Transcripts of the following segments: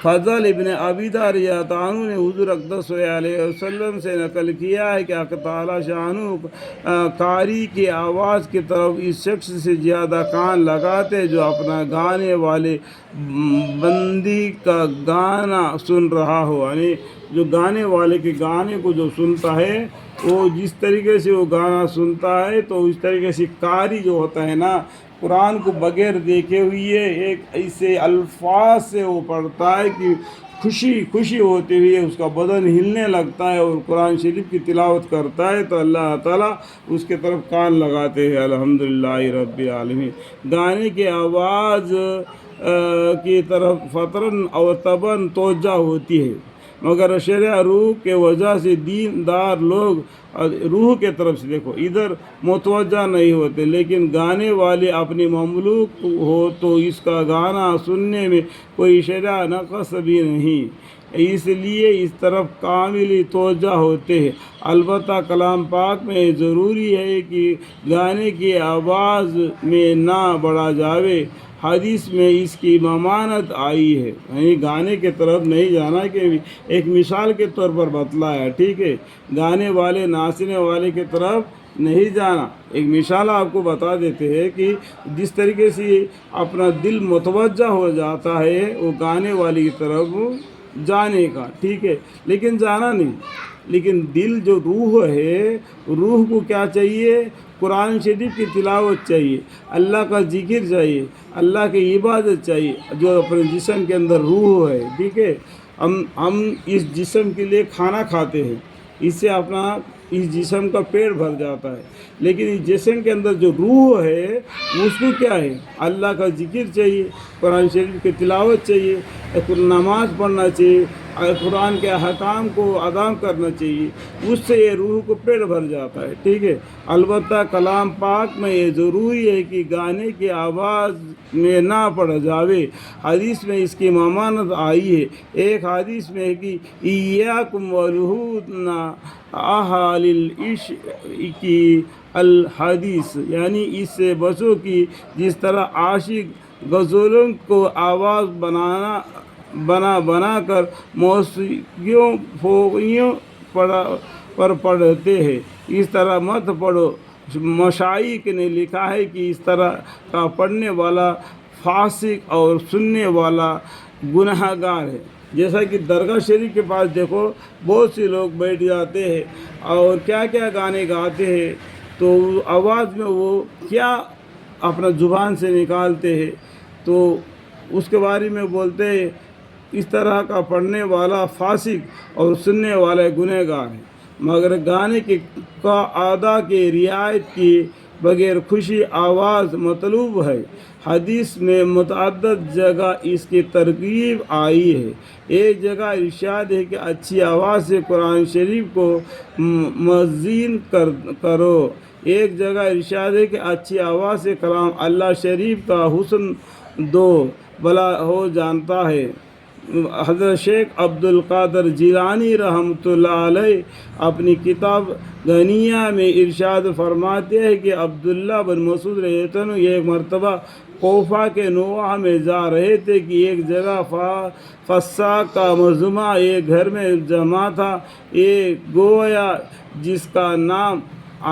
فضل ابن عبیدہ رضی اللہ عنہ نے حضور اقدس صلی اللہ علیہ وسلم سے نقل کیا ہے کہ حق تعالیٰ شانہ قاری کی آواز کی طرف اس شخص سے زیادہ کان لگاتے جو اپنا گانے والے بندی کا گانا سن رہا ہو، یعنی جو گانے والے کے گانے کو جو سنتا ہے وہ جس طریقے سے وہ گانا سنتا ہے تو اس طریقے سے قاری جو ہوتا ہے نا قرآن کو بغیر دیکھے ہوئے ایک ایسے الفاظ سے وہ پڑھتا ہے کہ خوشی ہوتے ہوئے اس کا بدن ہلنے لگتا ہے اور قرآن شریف کی تلاوت کرتا ہے تو اللہ تعالیٰ اس کے طرف کان لگاتے ہیں۔ الحمدللہ رب العالمین۔ گانے کی آواز کی طرف فطرن اور طبعاً توجہ ہوتی ہے، مگر شرع روح کے وجہ سے دیندار لوگ روح کے طرف سے دیکھو ادھر متوجہ نہیں ہوتے، لیکن گانے والے اپنی مملوک ہو تو اس کا گانا سننے میں کوئی شرع نقص بھی نہیں، اس لیے اس طرف کامل توجہ ہوتے ہیں۔ البتہ کلام پاک میں ضروری ہے کہ گانے کی آواز میں نہ بڑھا جاوے، حدیث میں اس کی ممانعت آئی ہے، یعنی گانے کے طرف نہیں جانا کہ ایک مثال کے طور پر بتلایا، ٹھیک ہے، گانے والے ناچنے والے کے طرف نہیں جانا۔ ایک مثال آپ کو بتا دیتے ہیں کہ جس طریقے سے اپنا دل متوجہ ہو جاتا ہے وہ گانے والی کی طرف جانے کا، ٹھیک ہے، لیکن جانا نہیں۔ لیکن دل جو روح ہے، روح کو کیا چاہیے؟ قرآن شریف کی تلاوت چاہیے، اللہ کا ذکر چاہیے، اللہ کی عبادت چاہیے، جو اپنے جسم کے اندر روح ہے، ٹھیک ہے۔ ہم اس جسم کے لیے کھانا کھاتے ہیں، اس سے اپنا اس جسم کا پیٹ بھر جاتا ہے، لیکن اس جسم کے اندر جو روح ہے اس کو کیا ہے؟ اللہ کا ذکر چاہیے، قرآن شریف کی تلاوت چاہیے، نماز پڑھنا چاہیے، قرآن کے احکام کو ادا کرنا چاہیے، اس سے یہ روح کو پیٹ بھر جاتا ہے، ٹھیک ہے۔ البتہ کلام پاک میں یہ ضروری ہے کہ گانے کی آواز میں نہ پڑھ جاوے، حدیث میں اس کی ممانعت آئی ہے۔ ایک حدیث میں ہے کہ ایاکم ولہون اہل العشق کی الحدیث، یعنی اس سے بچو کہ جس طرح عاشق غزلوں کو آواز بنا کر موسیقیوں فوقیوں پر پڑھتے ہیں، اس طرح مت پڑھو۔ مشائخ نے لکھا ہے کہ اس طرح کا پڑھنے والا فاسق اور سننے والا گناہ گار ہے۔ جیسا کہ درگاہ شریف کے پاس دیکھو بہت سے لوگ بیٹھ جاتے ہیں اور کیا کیا گانے گاتے ہیں، تو آواز میں وہ کیا اپنا زبان سے نکالتے ہیں، تو اس کے بارے میں بولتے ہیں اس طرح کا پڑھنے والا فاسق اور سننے والے گنہ گار ہے۔ مگر گانے کا ادا کی رعایت کی بغیر خوشی آواز مطلوب ہے۔ حدیث میں متعدد جگہ اس کی ترغیب آئی ہے۔ ایک جگہ ارشاد ہے کہ اچھی آواز سے قرآن شریف کو مزین کرو، ایک جگہ ارشاد ہے کہ اچھی آواز سے کلام اللہ شریف کا حسن دو بھلا ہو جانتا ہے۔ حضرت شیخ عبد القادر جیلانی رحمۃ اللہ علیہ اپنی کتاب غنیہ میں ارشاد فرماتے ہیں کہ عبداللہ بن مسعود رضی اللہ عنہ ایک مرتبہ کوفہ کے نوحہ میں جا رہے تھے کہ ایک جگہ فساق کا مجمع ایک گھر میں جمع تھا، ایک گویا جس کا نام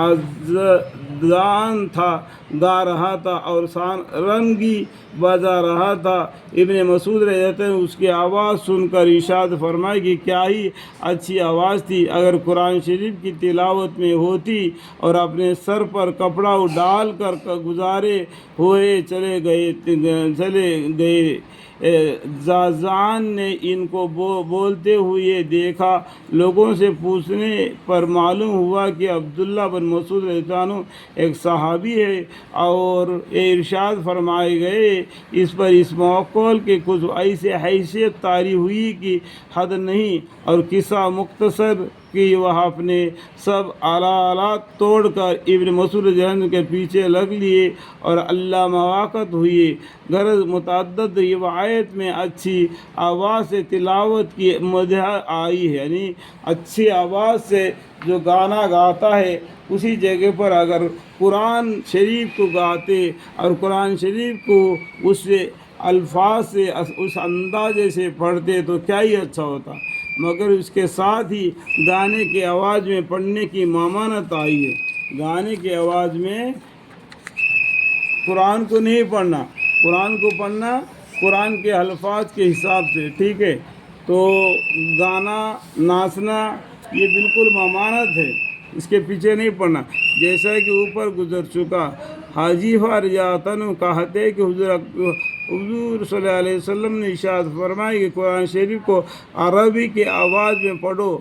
آذان تھا گا رہا تھا اور سارنگی بجا رہا تھا۔ ابن مسعود رضی اللہ عنہ اس کی آواز سن کر ارشاد فرمائے کہ کیا ہی اچھی آواز تھی، اگر قرآن شریف کی تلاوت میں ہوتی، اور اپنے سر پر کپڑا ڈال کر گزارے ہوئے چلے گئے۔ زازان نے ان کو بولتے ہوئے دیکھا، لوگوں سے پوچھنے پر معلوم ہوا کہ عبداللہ بن مسعود رضی اللہ عنہ ایک صحابی ہے، اور ارشاد فرمائے گئے اس پر اس موقول کے کچھ ایسے حیثیت طاری ہوئی کہ حد نہیں، اور قصہ مختصر کہ وہ اپنے سب آلات توڑ کر ابن مسعود رضی اللہ عنہ کے پیچھے لگ لیے اور اللہ مواقع ہوئی۔ غرض متعدد روایت میں اچھی آواز سے تلاوت کی مدح آئی ہے، یعنی اچھی آواز سے جو گانا گاتا ہے اسی جگہ پر اگر قرآن شریف کو گاتے اور قرآن شریف کو اس سے الفاظ سے اس اندازے سے پڑھتے تو کیا ہی اچھا ہوتا، مگر اس کے ساتھ ہی گانے کی آواز میں پڑھنے کی ممانعت آئی ہے۔ گانے کی آواز میں قرآن کو نہیں پڑھنا، قرآن کو پڑھنا قرآن کے الفاظ کے حساب سے، ٹھیک ہے۔ تو گانا ناچنا یہ بالکل ممانعت ہے، اس کے پیچھے نہیں پڑنا، جیسا کہ اوپر گزر چکا۔ حاجی فارجاتن کہتے کہ حضور صلی اللہ علیہ وسلم نے ارشاد فرمایا کہ قرآن شریف کو عربی کی آواز میں پڑھو،